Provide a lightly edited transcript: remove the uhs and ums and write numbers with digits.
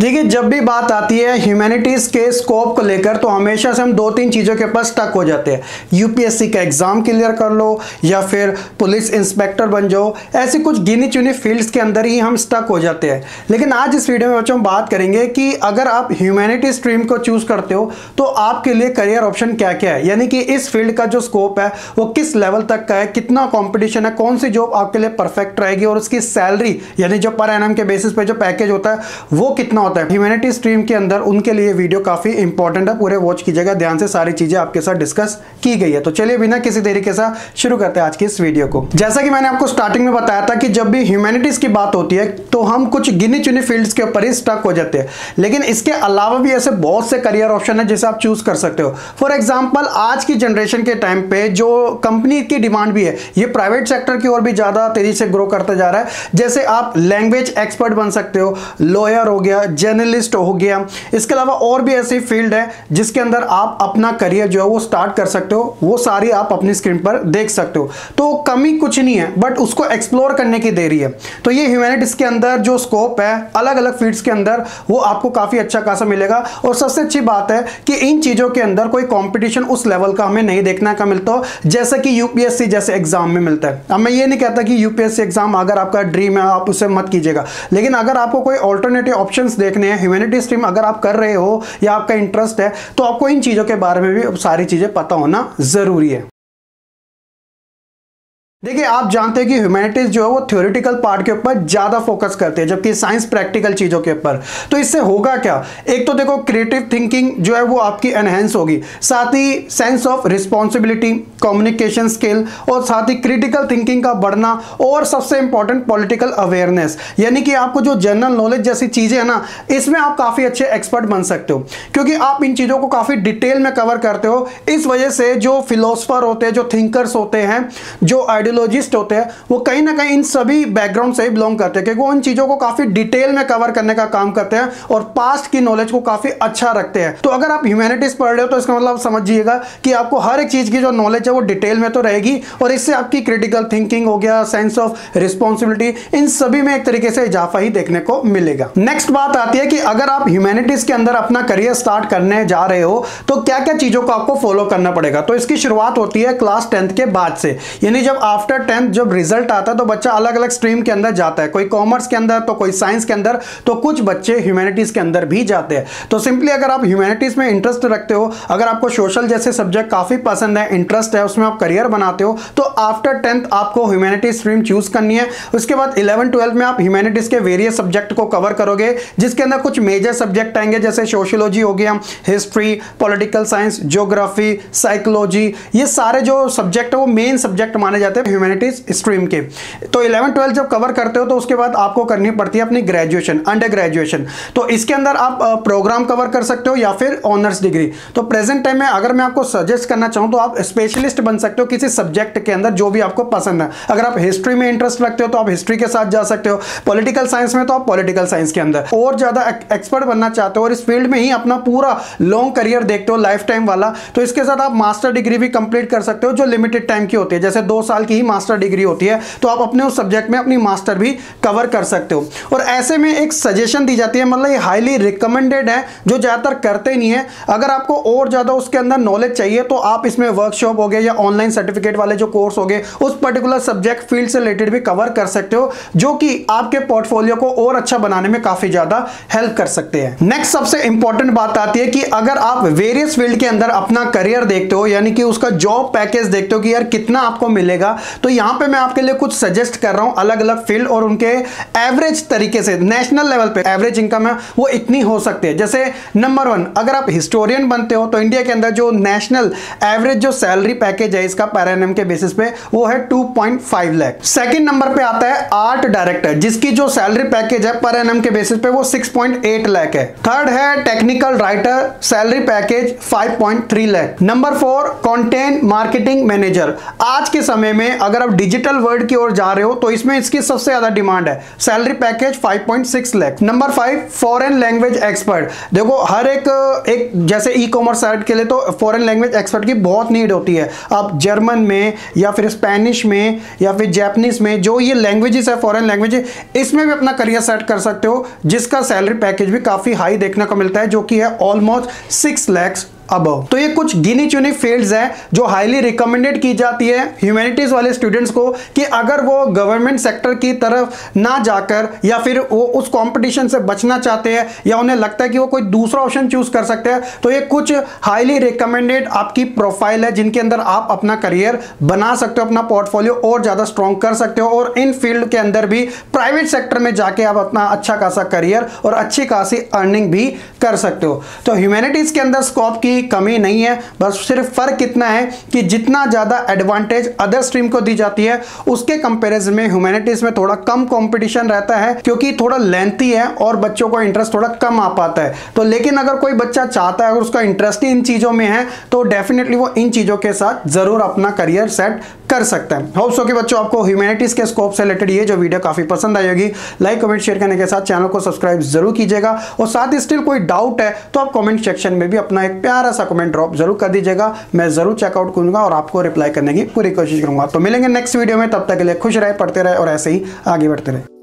देखिए, जब भी बात आती है ह्यूमैनिटीज के स्कोप को लेकर तो हमेशा से हम दो तीन चीज़ों के ऊपर स्टक हो जाते हैं। यूपीएससी का एग्जाम क्लियर कर लो या फिर पुलिस इंस्पेक्टर बन जाओ, ऐसी कुछ गिनी चुनी फील्ड्स के अंदर ही हम स्टक हो जाते हैं। लेकिन आज इस वीडियो में बच्चों हम बात करेंगे कि अगर आप ह्यूमैनिटी स्ट्रीम को चूज करते हो तो आपके लिए करियर ऑप्शन क्या क्या है, यानी कि इस फील्ड का जो स्कोप है वो किस लेवल तक का है, कितना कॉम्पिटिशन है, कौन सी जॉब आपके लिए परफेक्ट रहेगी और उसकी सैलरी यानी जो पर एनम के बेसिस पे जो पैकेज होता है वो कितना होता है ह्यूमैनिटी स्ट्रीम के अंदर। उनके लिए वीडियो काफी इंपॉर्टेंट है, पूरे वॉच कीजिएगा ध्यान से, सारी चीजें आपके साथ डिस्कस की गई है। तो चलिए बिना किसी देरी के साथ शुरू करते हैं आज की इस वीडियो को। जैसा कि मैंने आपको स्टार्टिंग में बताया था कि जब भी ह्यूमैनिटीज की बात होती है तो हम कुछ गिनी चुनी फील्ड्स के ऊपर ही स्टक हो जाते हैं, लेकिन इसके अलावा भी ऐसे बहुत से करियर ऑप्शन है जिसे आप चूज कर सकते हो। फॉर एग्जाम्पल आज की जनरेशन के टाइम पे जो कंपनी की डिमांड भी है ये प्राइवेट सेक्टर की ओर भी ज्यादा तेजी से ग्रो करता जा रहा है। जैसे आप लैंग्वेज एक्सपर्ट बन सकते हो, लॉयर हो गया, जर्नलिस्ट हो गया, इसके अलावा और भी ऐसी फील्ड है जिसके अंदर आप अपना करियर जो है वो स्टार्ट कर सकते हो। वो सारी आप अपनी स्क्रीन पर देख सकते हो, तो कमी कुछ नहीं है, बट उसको एक्सप्लोर करने की देरी है। तो ये ह्यूमैनिटीज के अंदर जो स्कोप है अलग अलग फील्ड्स के अंदर वो आपको काफी अच्छा खासा मिलेगा। और सबसे अच्छी बात है कि इन चीजों के अंदर कोई कंपटीशन उस लेवल का हमें नहीं देखने का मिलता हो जैसा कि यूपीएससी जैसे एग्जाम में मिलता है। अब मैं ये नहीं कहता कि यूपीएससी एग्जाम अगर आपका ड्रीम है आप उसे मत कीजिएगा, लेकिन अगर आपको कोई ऑल्टरनेटिव ऑप्शंस देखने हैं, ह्यूमैनिटी स्ट्रीम अगर आप कर रहे हो या आपका इंटरेस्ट है तो आपको इन चीजों के बारे में भी सारी चीजें पता होना जरूरी है। देखिए, आप जानते हैं कि ह्यूमैनिटीज जो है वो थ्योरेटिकल पार्ट के ऊपर ज्यादा फोकस करते हैं जबकि साइंस प्रैक्टिकल चीजों के ऊपर। तो इससे होगा क्या, एक तो देखो क्रिएटिव थिंकिंग जो है वो आपकी एनहेंस होगी, साथ ही sense of responsibility, communication skill और साथ ही क्रिटिकल थिंकिंग का बढ़ना और सबसे इंपॉर्टेंट पॉलिटिकल अवेयरनेस, यानी कि आपको जो जनरल नॉलेज जैसी चीजें है ना इसमें आप काफी अच्छे एक्सपर्ट बन सकते हो क्योंकि आप इन चीजों को काफी डिटेल में कवर करते हो। इस वजह से जो फिलोसफर होते हैं, जो थिंकर्स होते हैं, जो आइडियोलॉजिस्ट होते हैं, वो कहीं ना कहीं इन सभी बैकग्राउंड से ही बिलोंग करते हैं क्योंकि वो इन चीजों को काफी डिटेल में कवर करने का काम करते हैं और पास्ट की नॉलेज को काफी अच्छा रखते हैं। तो अगर आप ह्यूमैनिटीज पढ़ रहे हो तो इसका मतलब समझिएगा कि आपको हर एक चीज की जो नॉलेज है वो डिटेल में तो रहेगी और इससे आपकी क्रिटिकल थिंकिंग हो गया, सेंस ऑफ रिस्पॉन्सिबिलिटी, इन सभी में एक तरीके से इजाफा ही देखने को मिलेगा। नेक्स्ट बात आती है कि अगर आप ह्यूमैनिटीज के अंदर अपना करियर स्टार्ट करने जा रहे हो तो क्या क्या चीजों को आपको फॉलो करना पड़ेगा। तो इसकी शुरुआत होती है क्लास 10th के बाद से, यानी जब आफ्टर 10th जब रिजल्ट आता है तो बच्चा अलग अलग स्ट्रीम के अंदर जाता है, कोई कॉमर्स के अंदर तो कोई साइंस के अंदर, तो कुछ बच्चे ह्यूमैनिटीज के अंदर भी जाते हैं। तो सिंपली अगर आप ह्यूमैनिटीज में इंटरेस्ट रखते हो, अगर आपको सोशल जैसे सब्जेक्ट काफी पसंद है, इंटरेस्ट है, उसमें आप करियर बनाते हो तो आफ्टर 10th आपको ह्यूमैनिटीज स्ट्रीम चूज करनी है। उसके बाद 11-12 में आप ह्यूमैनिटीज के वेरियस सब्जेक्ट को कवर करोगे जिसके अंदर कुछ मेजर सब्जेक्ट आएंगे जैसे सोशियोलॉजी हो गया, history, political science, geography, psychology, ये सारे जो सब्जेक्ट है वो मेन सब्जेक्ट माने जाते हैं ह्यूमैनिटीज स्ट्रीम के। तो 11-12 जब कवर करते हो तो उसके बाद आपको करनी पड़ती है अपनी ग्रेजुएशन, अंडर ग्रेजुएशन। तो इसके अंदर आप प्रोग्राम कवर कर सकते हो या फिर ऑनर्स डिग्री। तो प्रेजेंट टाइम में अगर मैं आपको सजेस्ट करना चाहूं तो आप स्पेशलिस्ट बन सकते हो किसी सब्जेक्ट के अंदर जो भी आपको पसंद है। अगर आप हिस्ट्री में इंटरेस्ट रखते हो तो आप हिस्ट्री के साथ जा सकते हो, पॉलिटिकल साइंस में तो आप पॉलिटिकल साइंस के अंदर, और ज्यादा एक्सपर्ट बनना चाहते हो और इस फील्ड में ही अपना पूरा लॉन्ग करियर देखते हो, लाइफ टाइम वाला, तो इसके साथ आप मास्टर डिग्री भी कंप्लीट कर सकते हो जो लिमिटेड टाइम की होती है, जैसे 2 साल की ही मास्टर डिग्री होती है। तो आप अपने उस सब्जेक्ट में अपनी मास्टर भी कवर कर सकते हो। और ऐसे में एक सजेशन दी जाती है, मतलब ये हाईली रिकमेंडेड है, जो ज्यादातर करते नहीं है। अगर आपको और ज्यादा उसके अंदर नॉलेज चाहिए तो आप इसमें वर्कशॉप हो गए या ऑनलाइन सर्टिफिकेट वाले जो कोर्स हो गए उस पर्टिकुलर सब्जेक्ट फील्ड से रिलेटेड भी कवर कर सकते हो, जो कि आपके पोर्टफोलियो को और अच्छा बनाने में काफी ज्यादा हेल्प कर सकते हैं। नेक्स्ट सबसे इंपॉर्टेंट बात आती है कि अगर आप वेरियस फील्ड के अंदर अपना करियर देखते हो, यानी कि उसका जॉब पैकेज देखते हो कि यार कितना आपको मिलेगा, तो यहां पे मैं आपके लिए कुछ सजेस्ट कर रहा हूं अलग अलग फील्ड और उनके एवरेज तरीके से नेशनल लेवल पे एवरेज इनकम है वो इतनी हो सकती है। जैसे नंबर 1, अगर आप हिस्टोरियन बनते हो तो इंडिया के अंदर जो नेशनल एवरेज जो सैलरी पैकेज है इसका पर एनम के बेसिस पे वो है 2.5 लाख। सेकंड नंबर पे आता है आर्ट डायरेक्टर जिसकी जो सैलरी पैकेज है पर एनम के बेसिस पे वो 6.8 लाख है। थर्ड है technical writer, salary package 5.3 lakh. Number 4 content marketing manager, आज के समय में में अगर आप डिजिटल वर्ल्ड की ओर जा रहे हो तो इसमें इसकी सबसे ज्यादा डिमांड है। Salary package 5.6 lakh. Number 5, foreign language expert. देखो हर एक जैसे ई कॉमर्स साइट के लिए तो फॉरेन लैंग्वेज एक्सपर्ट की बहुत नीड होती है। आप जर्मन में या फिर स्पेनिश में या फिर जापानीज में, जो ये लैंग्वेजेस है फॉरेन लैंग्वेज, इसमें भी अपना करियर सेट कर सकते हो, जिसका सैलरी पैकेज भी काफी हाई देखने को मिलता है, जो कि है ऑलमोस्ट 6 लाख अबव। तो ये कुछ गिनी चुनी फील्ड्स हैं जो हाईली रिकमेंडेड की जाती है ह्यूमैनिटीज वाले स्टूडेंट्स को, कि अगर वो गवर्नमेंट सेक्टर की तरफ ना जाकर या फिर वो उस कंपटीशन से बचना चाहते हैं या उन्हें लगता है कि वो कोई दूसरा ऑप्शन चूज कर सकते हैं, तो ये कुछ हाईली रिकमेंडेड आपकी प्रोफाइल है जिनके अंदर आप अपना करियर बना सकते हो, अपना पोर्टफोलियो और ज्यादा स्ट्रॉन्ग कर सकते हो, और इन फील्ड के अंदर भी प्राइवेट सेक्टर में जाके आप अपना अच्छा खासा करियर और अच्छी खासी अर्निंग भी कर सकते हो। तो ह्यूमैनिटीज के अंदर स्कोप की कमी नहीं है, बस सिर्फ फर्क इतना है कि जितना ज्यादा एडवांटेज अदर स्ट्रीम को दी जाती है उसके कंपैरिजन में ह्यूमैनिटीज में थोड़ा कम कंपटीशन रहता है, क्योंकि थोड़ा लेंथी है और बच्चों को इंटरेस्ट थोड़ा कम आ पाता है। तो लेकिन अगर कोई बच्चा चाहता है, अगर उसका इंटरेस्ट ही इन चीजों में है, तो डेफिनेटली वो इन चीजों के साथ जरूर अपना करियर सेट कर सकते हैं। होप सो कि बच्चों आपको ह्यूमैनिटीज के स्कोप से रिलेटेड ये जो वीडियो काफी पसंद आई होगी। लाइक कमेंट शेयर करने के साथ चैनल को सब्सक्राइब जरूर कीजिएगा, और साथ ही स्टिल कोई डाउट है तो आप कमेंट सेक्शन में भी अपना एक प्यारा सा कमेंट ड्रॉप जरूर कर दीजिएगा। मैं जरूर चेकआउट करूंगा और आपको रिप्लाई करने की पूरी कोशिश करूंगा। तो मिलेंगे नेक्स्ट वीडियो में, तब तक के लिए खुश रहे, पढ़ते रहे और ऐसे ही आगे बढ़ते रहे।